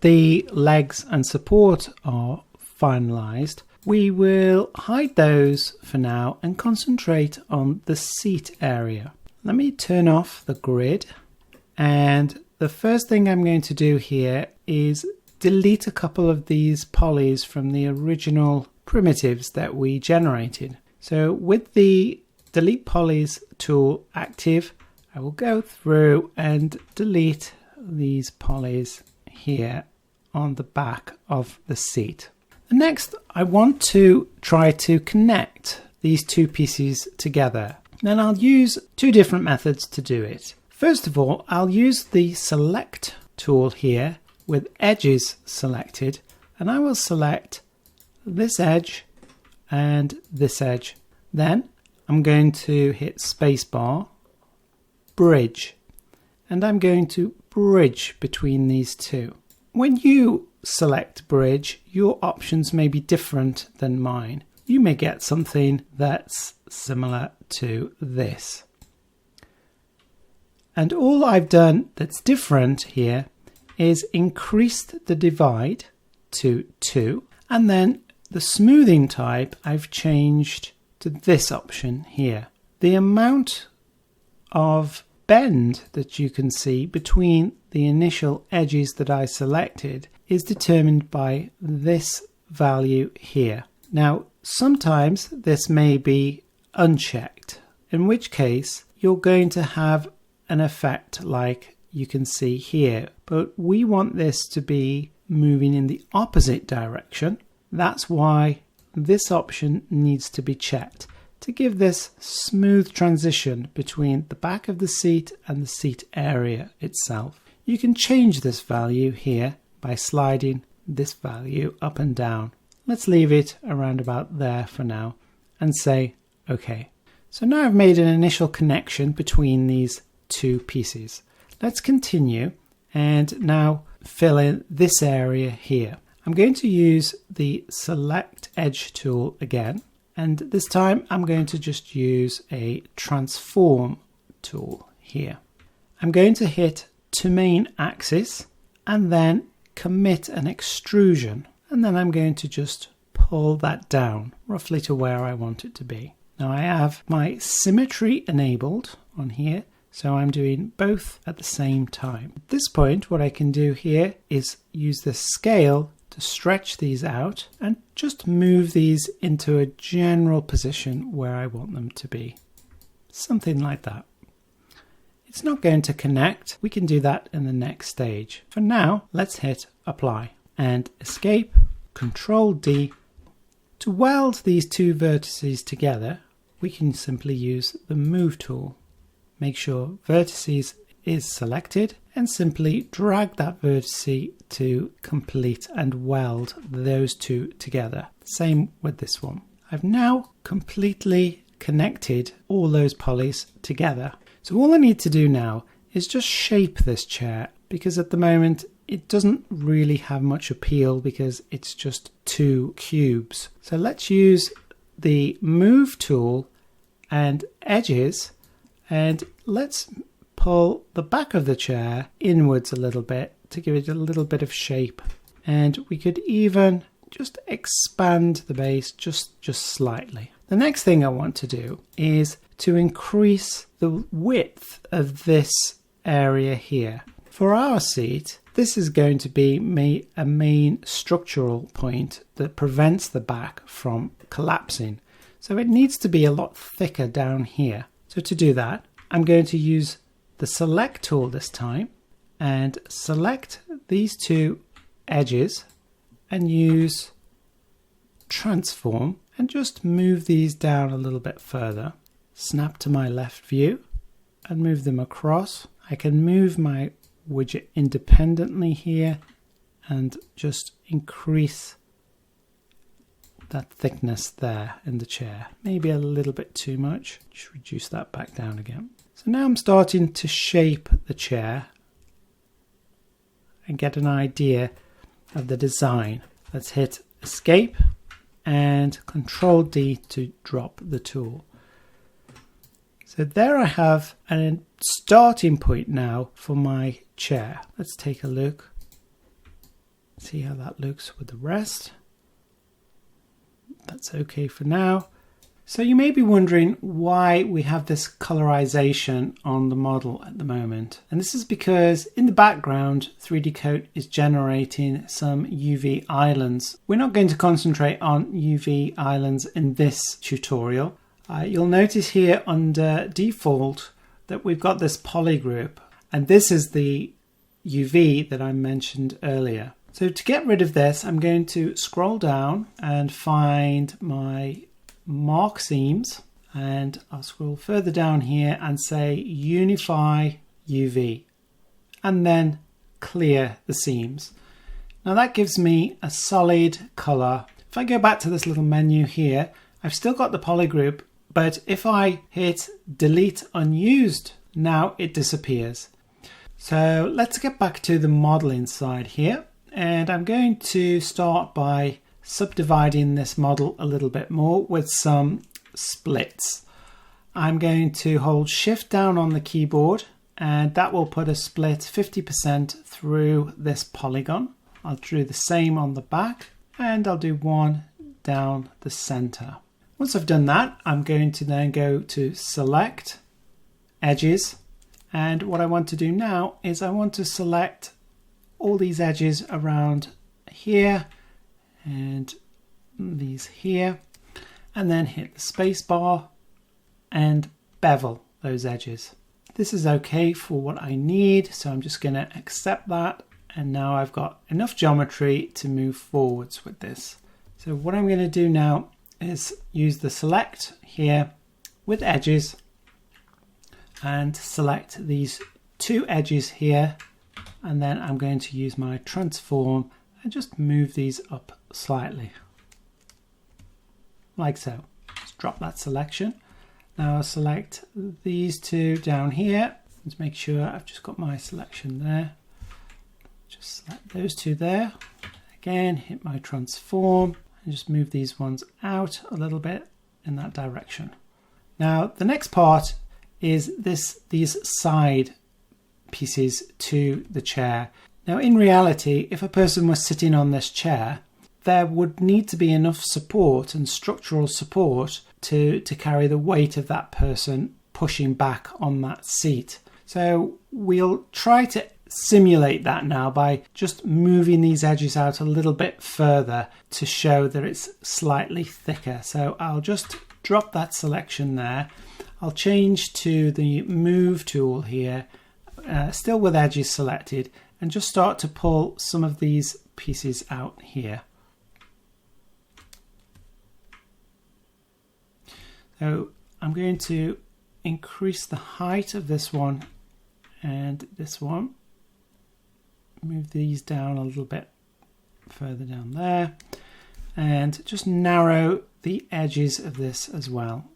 the legs and support are finalized, we will hide those for now and concentrate on the seat area. Let me turn off the grid, and the first thing I'm going to do here is delete a couple of these polys from the original primitives that we generated. So with the delete polys tool active, I will go through and delete these polys here on the back of the seat. Next, I want to try to connect these two pieces together. Then I'll use two different methods to do it. First of all, I'll use the select tool here with edges selected, and I will select this edge and this edge. Then I'm going to hit spacebar, bridge, and I'm going to bridge between these two. When you select bridge, your options may be different than mine. You may get something that's similar to this. And all I've done that's different here is increased the divide to 2, and then the smoothing type I've changed to this option here. The amount of bend that you can see between the initial edges that I selected is determined by this value here. Now, sometimes this may be unchecked, in which case you're going to have an effect like you can see here, but we want this to be moving in the opposite direction. That's why this option needs to be checked to give this smooth transition between the back of the seat and the seat area itself. You can change this value here by sliding this value up and down. Let's leave it around about there for now and say OK. So now I've made an initial connection between these two pieces. Let's continue and now fill in this area here. I'm going to use the select edge tool again, and this time I'm going to just use a transform tool here. I'm going to hit to main axis and then commit an extrusion, and then I'm going to just pull that down roughly to where I want it to be. Now I have my symmetry enabled on here, so I'm doing both at the same time. At this point, what I can do here is use the scale to stretch these out and just move these into a general position where I want them to be. Something like that. It's not going to connect. We can do that in the next stage. For now, let's hit apply and escape, Control D. To weld these two vertices together, we can simply use the move tool. Make sure vertices is selected and simply drag that vertice to complete and weld those two together. Same with this one. I've now completely connected all those polys together. So all I need to do now is just shape this chair, because at the moment it doesn't really have much appeal because it's just two cubes. So let's use the move tool and edges, and let's pull the back of the chair inwards a little bit to give it a little bit of shape. And we could even just expand the base just slightly. The next thing I want to do is to increase the width of this area here. For our seat, this is going to be a main structural point that prevents the back from collapsing. So it needs to be a lot thicker down here. So to do that, I'm going to use the select tool this time and select these two edges and use transform and just move these down a little bit further. Snap to my left view and move them across. I can move my widget independently here and just increase that thickness there in the chair. Maybe a little bit too much. Just reduce that back down again. So now I'm starting to shape the chair and get an idea of the design. Let's hit escape and Control D to drop the tool. So there I have a starting point now for my chair. Let's take a look. See how that looks with the rest. That's okay for now. So you may be wondering why we have this colorization on the model at the moment. And this is because in the background, 3DCoat is generating some UV islands. We're not going to concentrate on UV islands in this tutorial. You'll notice here under default that we've got this poly group, and this is the UV that I mentioned earlier. So to get rid of this, I'm going to scroll down and find my mark seams, and I'll scroll further down here and say unify UV, and then clear the seams. Now that gives me a solid color. If I go back to this little menu here, I've still got the poly group, but if I hit delete unused, now it disappears. So let's get back to the model inside here, and I'm going to start by subdividing this model a little bit more with some splits. I'm going to hold shift down on the keyboard, and that will put a split 50% through this polygon. I'll do the same on the back, and I'll do one down the center. Once I've done that, I'm going to then go to select edges, and what I want to do now is I want to select all these edges around here and these here, and then hit the space bar and bevel those edges. This is okay for what I need, so I'm just going to accept that, and now I've got enough geometry to move forwards with this. So what I'm going to do now is use the select here with edges and select these two edges here, and then I'm going to use my transform and just move these up slightly like so. Just drop that selection. Now I'll select these two down here and make sure I've just got my selection there. Just select those two there. Again, hit my transform and just move these ones out a little bit in that direction. Now the next part is these side pieces to the chair. Now in reality, if a person was sitting on this chair, there would need to be enough support and structural support to carry the weight of that person pushing back on that seat. So we'll try to simulate that now by just moving these edges out a little bit further to show that it's slightly thicker. So I'll just drop that selection there. I'll change to the move tool here, still with edges selected, and just start to pull some of these pieces out here. So I'm going to increase the height of this one and this one. Move these down a little bit further down there, and just narrow the edges of this as well.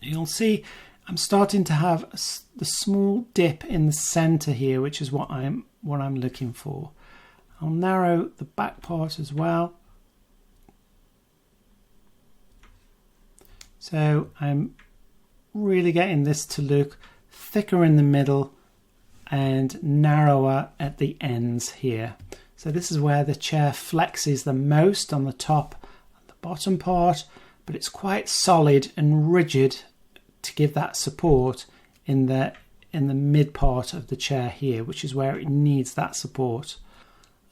You'll see I'm starting to have the small dip in the center here, which is what I'm looking for. I'll narrow the back part as well. So I'm really getting this to look thicker in the middle and narrower at the ends here. So this is where the chair flexes the most, on the top and the bottom part, but it's quite solid and rigid to give that support in the mid part of the chair here, which is where it needs that support.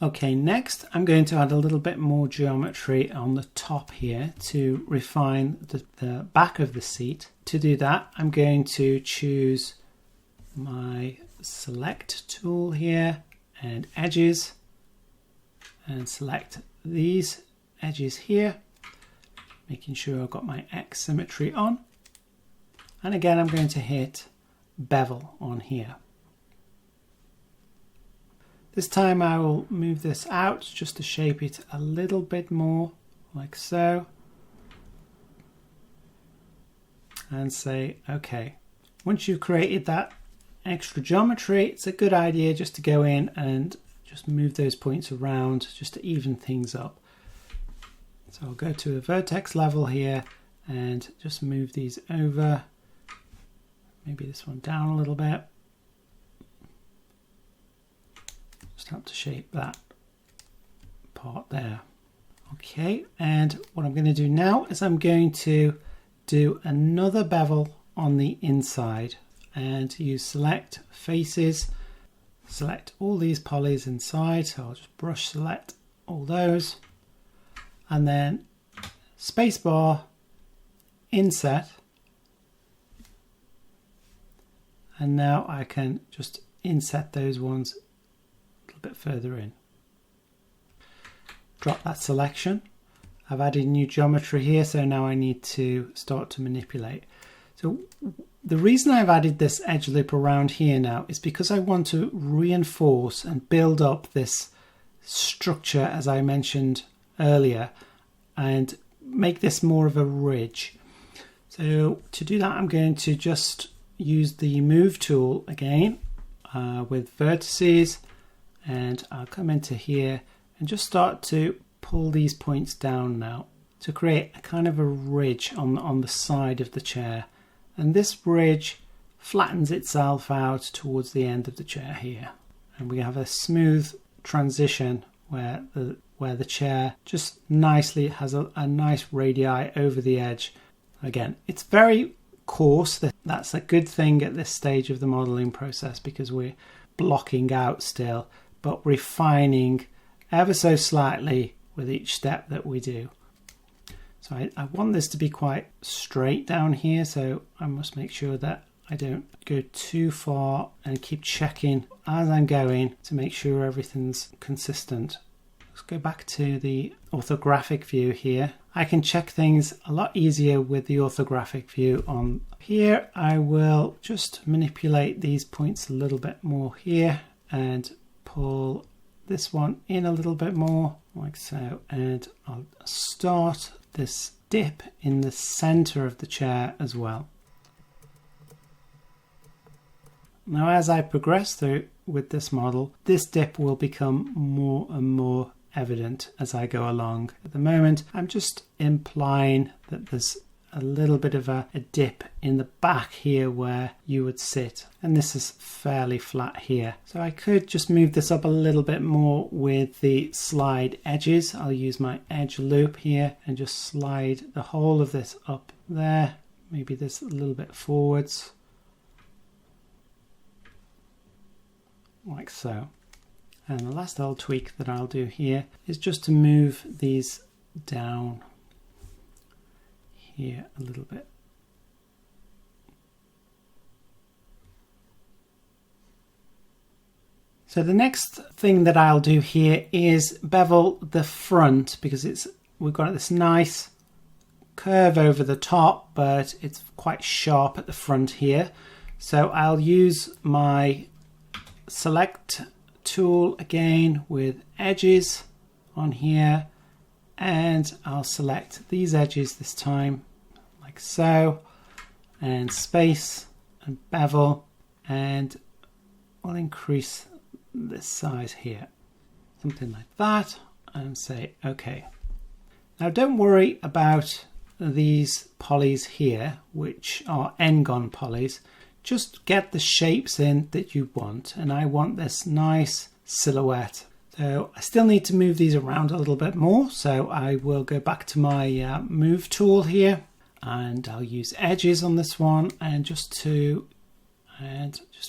Okay, next I'm going to add a little bit more geometry on the top here to refine the back of the seat. To do that, I'm going to choose my select tool here and edges, and select these edges here, making sure I've got my X symmetry on. And again, I'm going to hit bevel on here. This time I will move this out just to shape it a little bit more, like so. And say, okay. Once you've created that extra geometry, it's a good idea just to go in and just move those points around just to even things up. So I'll go to a vertex level here and just move these over, maybe this one down a little bit. Just have to shape that part there. Okay, and what I'm going to do now is I'm going to do another bevel on the inside and use select faces, select all these polys inside, so I'll just brush select all those, and then spacebar, inset, and now I can just inset those ones a little bit further in. Drop that selection. I've added new geometry here, so now I need to start to manipulate. So the reason I've added this edge loop around here now is because I want to reinforce and build up this structure, as I mentioned earlier, and make this more of a ridge. So to do that, I'm going to just use the move tool again with vertices, and I'll come into here and just start to pull these points down now to create a kind of a ridge on the side of the chair. And this ridge flattens itself out towards the end of the chair here. And we have a smooth transition where the chair just nicely has a nice radii over the edge. Again, it's very coarse. That's a good thing at this stage of the modeling process because we're blocking out still, but refining ever so slightly with each step that we do. So I want this to be quite straight down here, so I must make sure that I don't go too far and keep checking as I'm going to make sure everything's consistent. Let's go back to the orthographic view here. I can check things a lot easier with the orthographic view on here. I will just manipulate these points a little bit more here and pull this one in a little bit more like so, and I'll start this dip in the center of the chair as well. Now as I progress through with this model, this dip will become more and more evident as I go along. At the moment I'm just implying that there's a little bit of a dip in the back here where you would sit, and this is fairly flat here. So I could just move this up a little bit more with the slide edges. I'll use my edge loop here and just slide the whole of this up there, maybe this a little bit forwards like so. And the last little tweak that I'll do here is just to move these down here a little bit. So the next thing that I'll do here is bevel the front, because we've got this nice curve over the top, but it's quite sharp at the front here. So I'll use my select tool again with edges on here, and I'll select these edges this time like so, and space and bevel, and we'll increase this size here, something like that, and say OK. Now don't worry about these polys here, which are n-gon polys. Just get the shapes in that you want, and I want this nice silhouette. So I still need to move these around a little bit more, so I will go back to my move tool here, and I'll use edges on this one, and just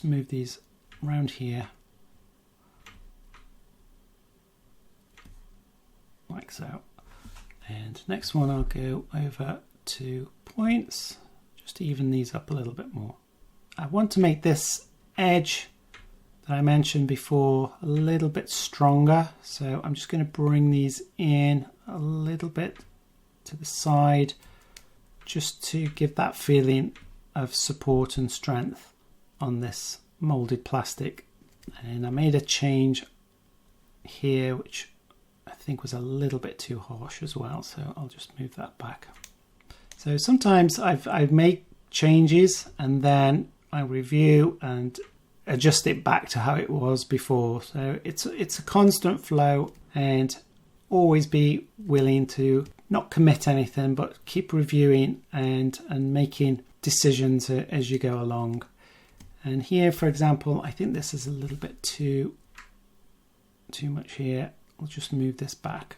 move these around here like so. And next one I'll go over to points, just to even these up a little bit more. I want to make this edge that I mentioned before a little bit stronger, so I'm just going to bring these in a little bit to the side just to give that feeling of support and strength on this molded plastic. And I made a change here which I think was a little bit too harsh as well, so I'll just move that back. So sometimes I've made changes and then I review and adjust it back to how it was before. So it's a constant flow, and always be willing to not commit anything, but keep reviewing and making decisions as you go along. And here, for example, I think this is a little bit too much here. I'll just move this back.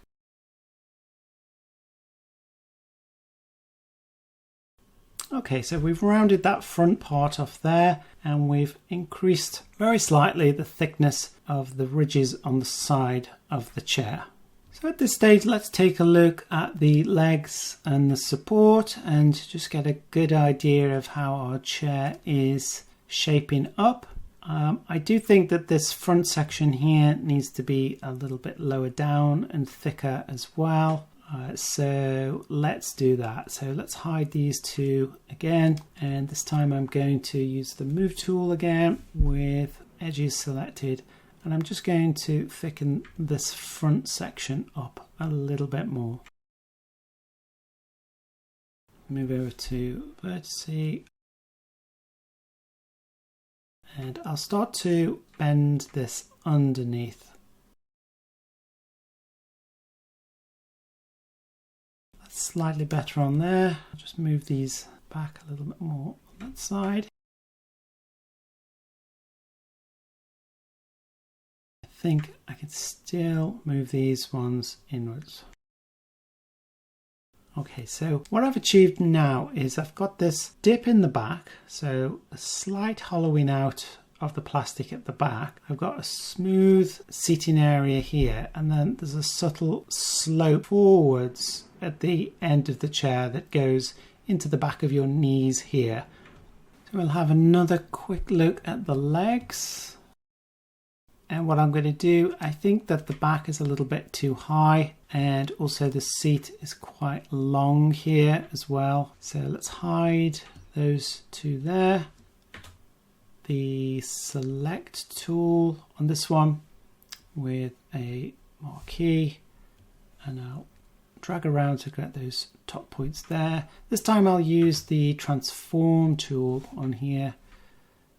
Okay, so we've rounded that front part off there, and we've increased very slightly the thickness of the ridges on the side of the chair. So at this stage, let's take a look at the legs and the support and just get a good idea of how our chair is shaping up. I do think that this front section here needs to be a little bit lower down and thicker as well. So let's do that. So let's hide these two again, and this time I'm going to use the move tool again with edges selected, and I'm just going to thicken this front section up a little bit more. Move over to vertice, and I'll start to bend this underneath. Slightly better on there. I'll just move these back a little bit more on that side. I think I can still move these ones inwards. Okay, so what I've achieved now is I've got this dip in the back, so a slight hollowing out of the plastic at the back. I've got a smooth seating area here, and then there's a subtle slope forwards at the end of the chair that goes into the back of your knees here. So we'll have another quick look at the legs. And what I'm going to do, I think that the back is a little bit too high, and also the seat is quite long here as well. So let's hide those two there. The select tool on this one with a marquee, and I'll drag around to get those top points there. This time I'll use the transform tool on here.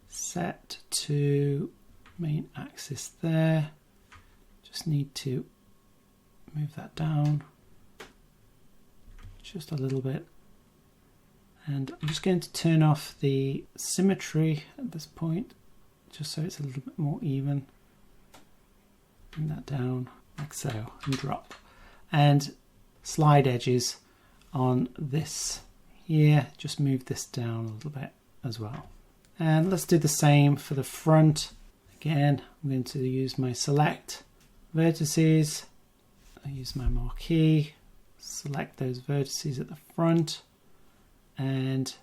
Set to main axis there. Just need to move that down just a little bit. And I'm just going to turn off the symmetry at this point, just so it's a little bit more even. Bring that down like so and drop. And slide edges on this here, just move this down a little bit as well. And let's do the same for the front. Again, I'm going to use my select vertices, I use my marquee, select those vertices at the front, and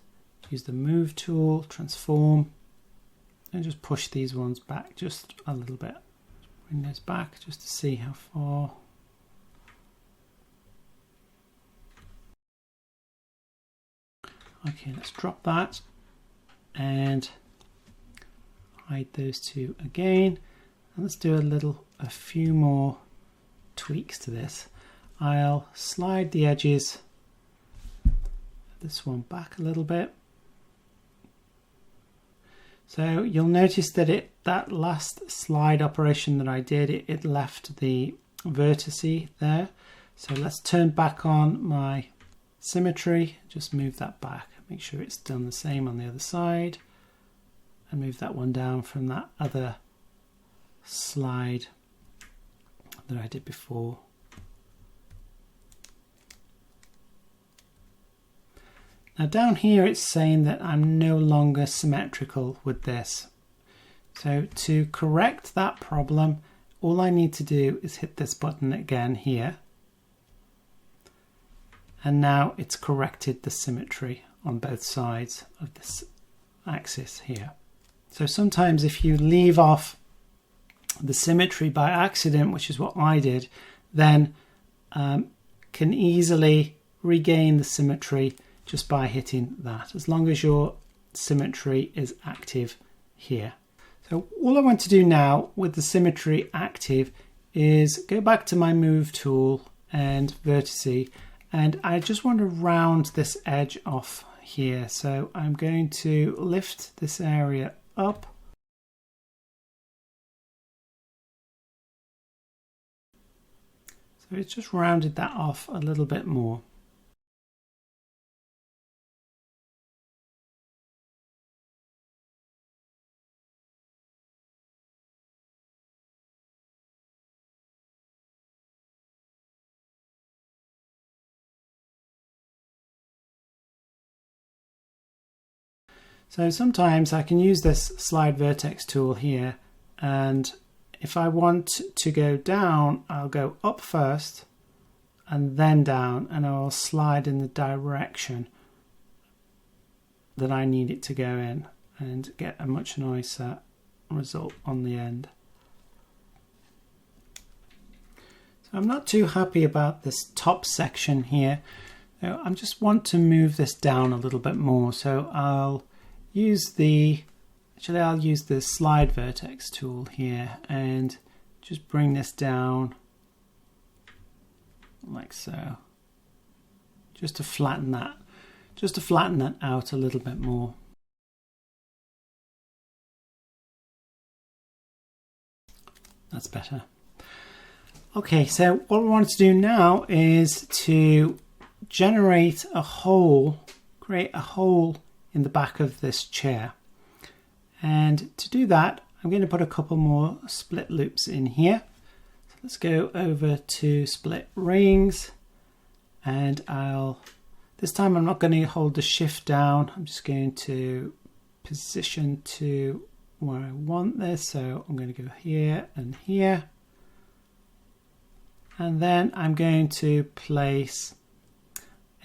use the move tool, transform, and just push these ones back just a little bit. Bring those back just to see how far. Okay, let's drop that and hide those two again. And let's do a few more tweaks to this. I'll slide the edges, this one back a little bit. So you'll notice that that last slide operation that I did, it left the vertice there. So let's turn back on my symmetry, just move that back, make sure it's done the same on the other side, and move that one down from that other slide that I did before. Now down here it's saying that I'm no longer symmetrical with this. So to correct that problem, all I need to do is hit this button again here. And now it's corrected the symmetry on both sides of this axis here. So sometimes if you leave off the symmetry by accident, which is what I did, then can easily regain the symmetry just by hitting that, as long as your symmetry is active here. So all I want to do now with the symmetry active is go back to my move tool and vertice, and I just want to round this edge off here. So I'm going to lift this area up. So it's just rounded that off a little bit more. So sometimes I can use this slide vertex tool here, and if I want to go down, I'll go up first and then down, and I'll slide in the direction that I need it to go in and get a much nicer result on the end. So I'm not too happy about this top section here. So I just want to move this down a little bit more. So I'll use the slide vertex tool here and just bring this down like so, just to flatten that out a little bit more. That's better. Okay, so what we want to do now is to generate a hole, create a hole in the back of this chair. And to do that, I'm going to put a couple more split loops in here. So let's go over to split rings, and this time I'm not going to hold the shift down. I'm just going to position to where I want this. So I'm going to go here and here. And then I'm going to place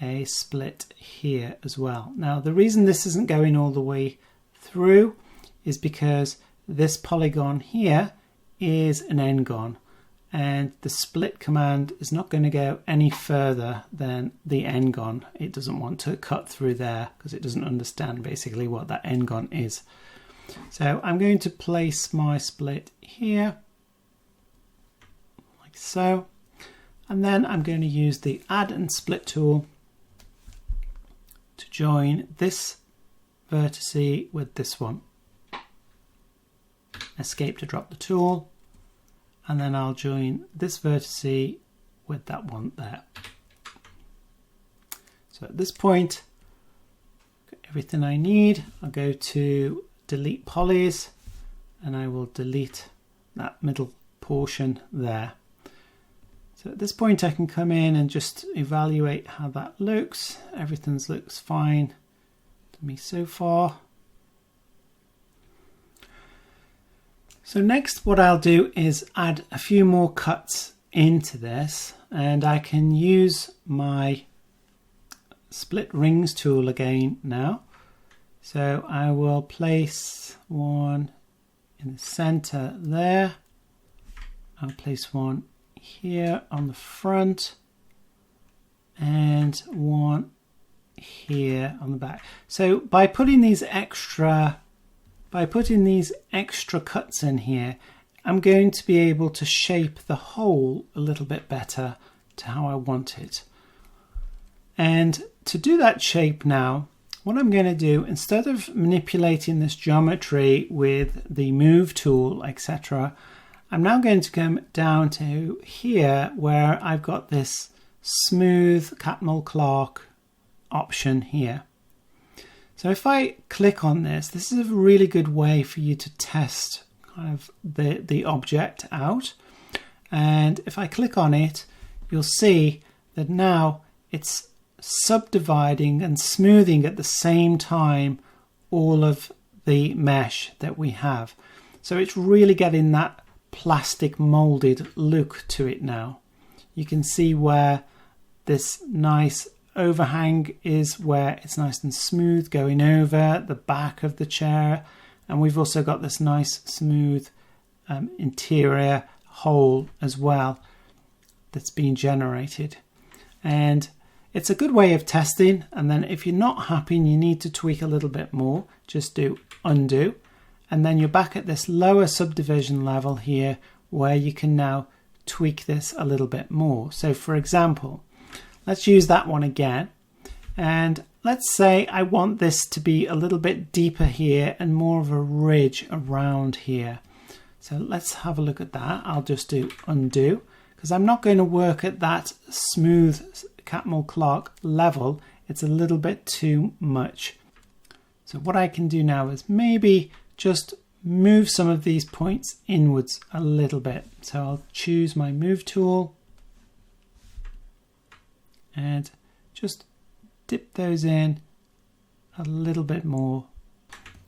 a split here as well. Now the reason this isn't going all the way through is because this polygon here is an n-gon, and the split command is not going to go any further than the n-gon. It doesn't want to cut through there because it doesn't understand basically what that n-gon is. So I'm going to place my split here like so, and then I'm going to use the add and split tool to join this vertice with this one. Escape to drop the tool, and then I'll join this vertice with that one there. So at this point, got everything I need. I'll go to delete polys, and I will delete that middle portion there. So at this point I can come in and just evaluate how that looks. Everything looks fine to me so far. So next what I'll do is add a few more cuts into this, and I can use my split rings tool again now. So I will place one in the center there. I'll place one here on the front and one here on the back. So by putting these extra cuts in here, I'm going to be able to shape the hole a little bit better to how I want it. And to do that shape now, what I'm going to do, instead of manipulating this geometry with the move tool, etc., I'm now going to come down to here where I've got this smooth Catmull-Clark option here. So if I click on this, this is a really good way for you to test kind of the object out. And if I click on it, you'll see that now it's subdividing and smoothing at the same time all of the mesh that we have. So it's really getting that plastic molded look to it now. You can see where this nice overhang is, where it's nice and smooth going over the back of the chair, and we've also got this nice smooth interior hole as well that's being generated. And it's a good way of testing, and then if you're not happy and you need to tweak a little bit more, just do undo, and then you're back at this lower subdivision level here where you can now tweak this a little bit more. So for example, let's use that one again, and let's say I want this to be a little bit deeper here and more of a ridge around here. So let's have a look at that. I'll just do undo because I'm not going to work at that smooth Catmull-Clark level. It's a little bit too much. So what I can do now is maybe just move some of these points inwards a little bit. So I'll choose my move tool and just dip those in a little bit more.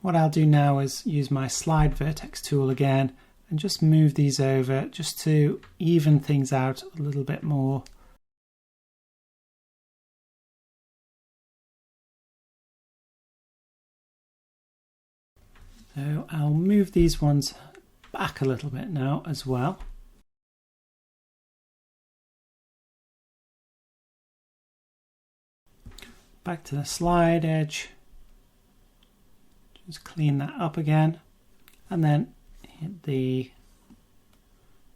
What I'll do now is use my slide vertex tool again and just move these over just to even things out a little bit more. So I'll move these ones back a little bit now as well. Back to the slide edge. Just clean that up again. And then hit the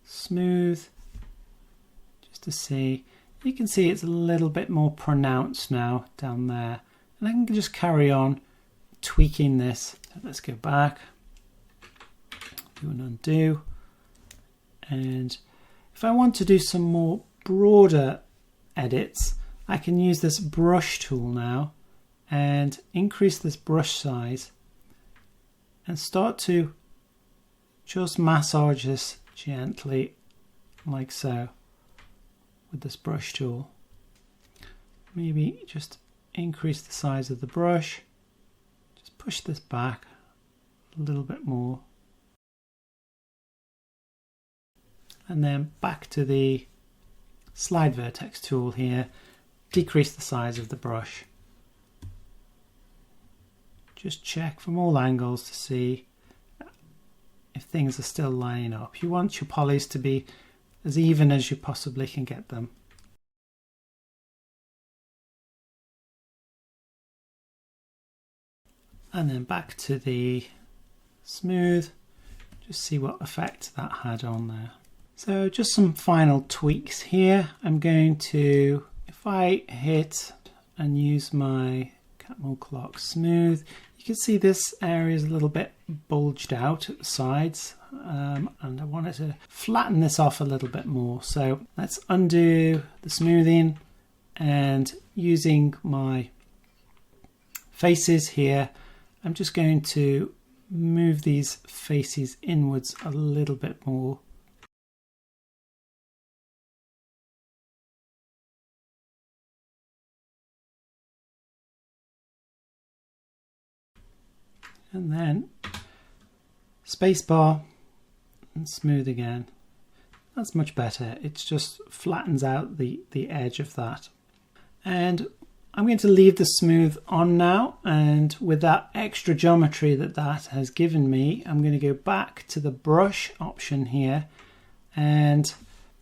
smooth just to see. You can see it's a little bit more pronounced now down there. And I can just carry on tweaking this. So let's go back, do an undo, and if I want to do some more broader edits, I can use this brush tool now and increase this brush size and start to just massage this gently like so with this brush tool. Maybe just increase the size of the brush. Push this back a little bit more, and then back to the slide vertex tool here, decrease the size of the brush. Just check from all angles to see if things are still lining up. You want your polys to be as even as you possibly can get them. And then back to the smooth, just see what effect that had on there. So just some final tweaks here. I'm going to, if I hit and use my Catmull Clock Smooth, you can see this area is a little bit bulged out at the sides, and I wanted to flatten this off a little bit more. So let's undo the smoothing, and using my faces here, I'm just going to move these faces inwards a little bit more. And then spacebar and smooth again. That's much better. It just flattens out the edge of that. And I'm going to leave the smooth on now, and with that extra geometry that has given me, I'm going to go back to the brush option here, and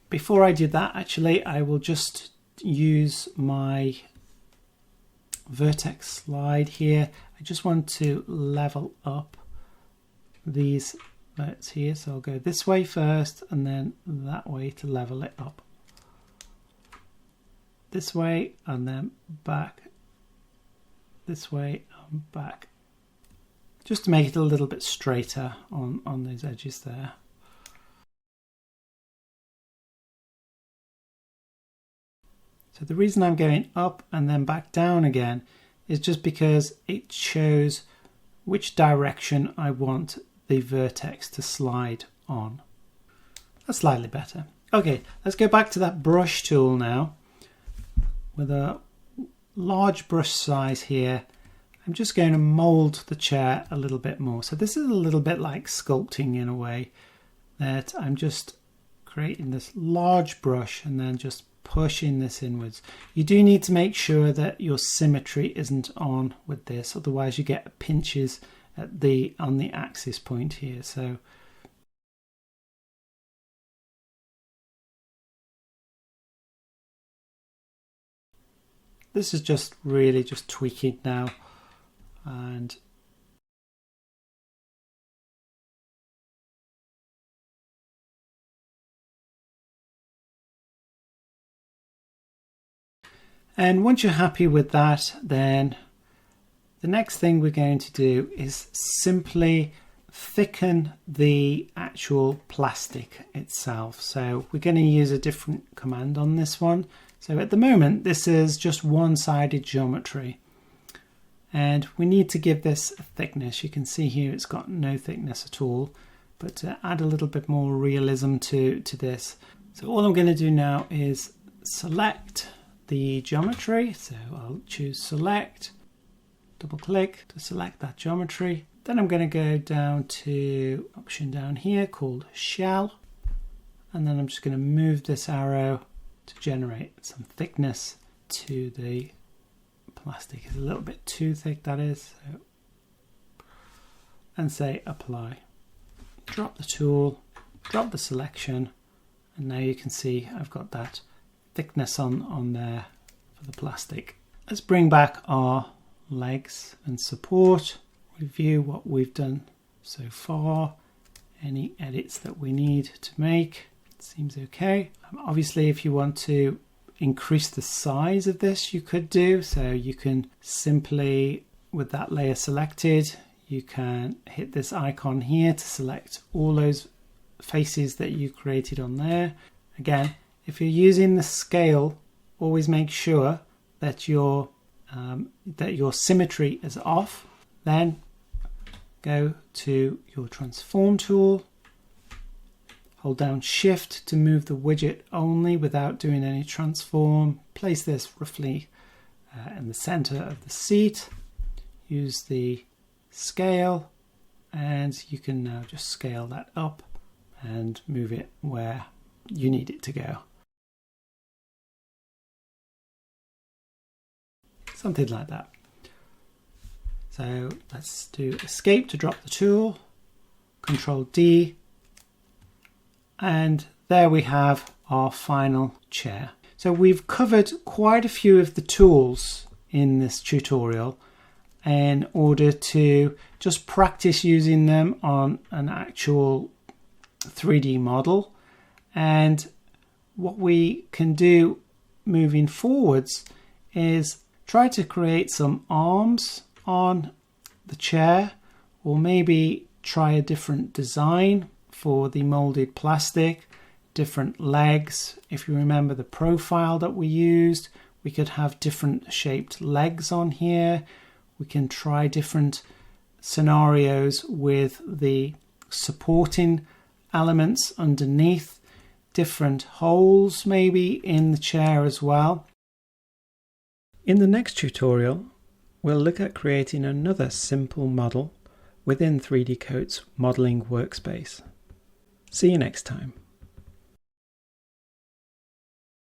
before I do that, actually I will just use my vertex slide here. I just want to level up these bits here, so I'll go this way first and then that way to level it up. This way and then back, this way and back, just to make it a little bit straighter on those edges there. So the reason I'm going up and then back down again is just because it shows which direction I want the vertex to slide on. That's slightly better. Okay, let's go back to that brush tool now. With a large brush size here, I'm just going to mold the chair a little bit more. So this is a little bit like sculpting in a way, that I'm just creating this large brush and then just pushing this inwards. You do need to make sure that your symmetry isn't on with this, otherwise you get pinches at on the axis point here. So this is just really just tweaking now, and once you're happy with that, then the next thing we're going to do is simply thicken the actual plastic itself. So we're going to use a different command on this one. So at the moment, this is just one-sided geometry, and we need to give this a thickness. You can see here it's got no thickness at all, but to add a little bit more realism to this. So all I'm going to do now is select the geometry. So I'll choose select, double click to select that geometry. Then I'm going to go down to option down here called shell, and then I'm just going to move this arrow to generate some thickness to the plastic. It's a little bit too thick, that is. So, and say apply. Drop the tool, drop the selection, and now you can see I've got that thickness on there for the plastic. Let's bring back our legs and support, review what we've done so far, any edits that we need to make. It seems okay. Obviously, if you want to increase the size of this, you could do so. You can simply, with that layer selected, you can hit this icon here to select all those faces that you created on there. Again, if you're using the scale, always make sure that your symmetry is off. Then go to your transform tool, hold down shift to move the widget only without doing any transform. Place this roughly in the center of the seat. Use the scale, and you can now just scale that up and move it where you need it to go. Something like that. So let's do escape to drop the tool, Control D, and there we have our final chair. So we've covered quite a few of the tools in this tutorial in order to just practice using them on an actual 3D model. And what we can do moving forwards is try to create some arms on the chair, or maybe try a different design for the molded plastic, different legs. If you remember the profile that we used, we could have different shaped legs on here. We can try different scenarios with the supporting elements underneath, different holes maybe in the chair as well. In the next tutorial, we'll look at creating another simple model within 3DCoat's modeling workspace. See you next time.